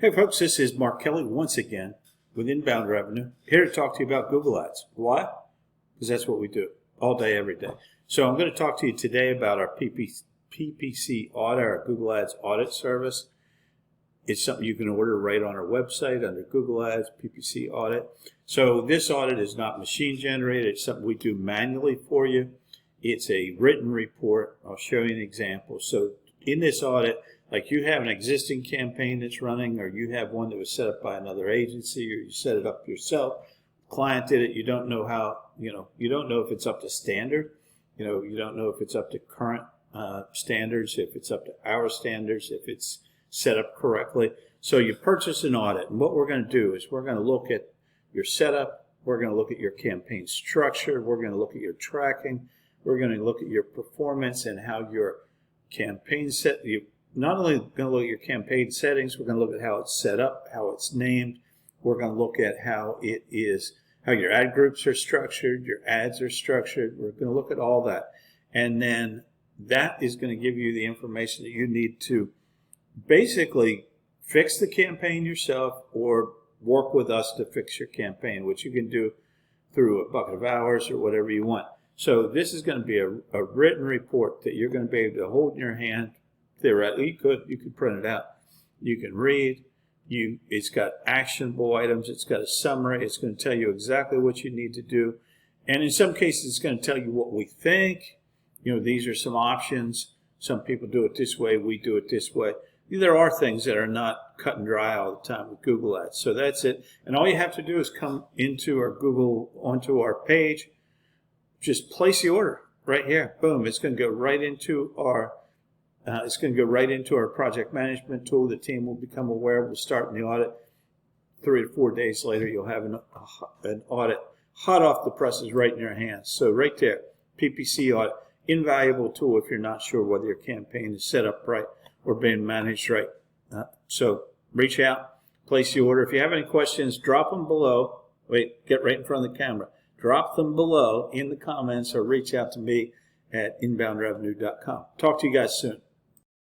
Hey folks, this is Mark Kelly once again with Inbound Revenue, here to talk to you about Google Ads. Why? Because that's what we do all day, every day. So I'm going to talk to you today about our PPC audit, our Google Ads audit service. It's something you can order right on our website under Google Ads, PPC audit. So this audit is not machine generated. It's something we do manually for you. It's a written report. I'll show you an example. So in this audit, like you have an existing campaign that's running, or you have one that was set up by another agency, or you set it up yourself, client did it, you don't know how, you don't know if it's up to standard, you don't know if it's up to current standards, if it's up to our standards, if it's set up correctly. So you purchase an audit, and what we're going to do is we're going to look at your setup, we're going to look at your campaign structure, we're going to look at your tracking, we're going to look at your performance and how your campaign set, you not only going to look at your campaign settings, we're going to look at how it's set up, how it's named. We're going to look at how it is, how your ad groups are structured, your ads are structured. We're going to look at all that. And then that is going to give you the information that you need to basically fix the campaign yourself or work with us to fix your campaign, which you can do through a bucket of hours or whatever you want. So this is going to be a written report that you're going to be able to hold in your hand. Theoretically, you could print it out. You can read. It's got actionable items. It's got a summary. It's going to tell you exactly what you need to do. And in some cases, it's going to tell you what we think. These are some options. Some people do it this way. We do it this way. There are things that are not cut and dry all the time with Google Ads. So that's it. And all you have to do is come into our onto our page. Just place the order right here. Boom. It's going to go right into our project management tool. The team will become aware. We'll start in the audit. 3 to 4 days later, you'll have an audit hot off the presses right in your hands. So right there, PPC audit, invaluable tool if you're not sure whether your campaign is set up right or being managed right. So reach out, place the order. If you have any questions, drop them below. Wait, get right in front of the camera. Drop them below in the comments or reach out to me at inboundrevenue.com. Talk to you guys soon.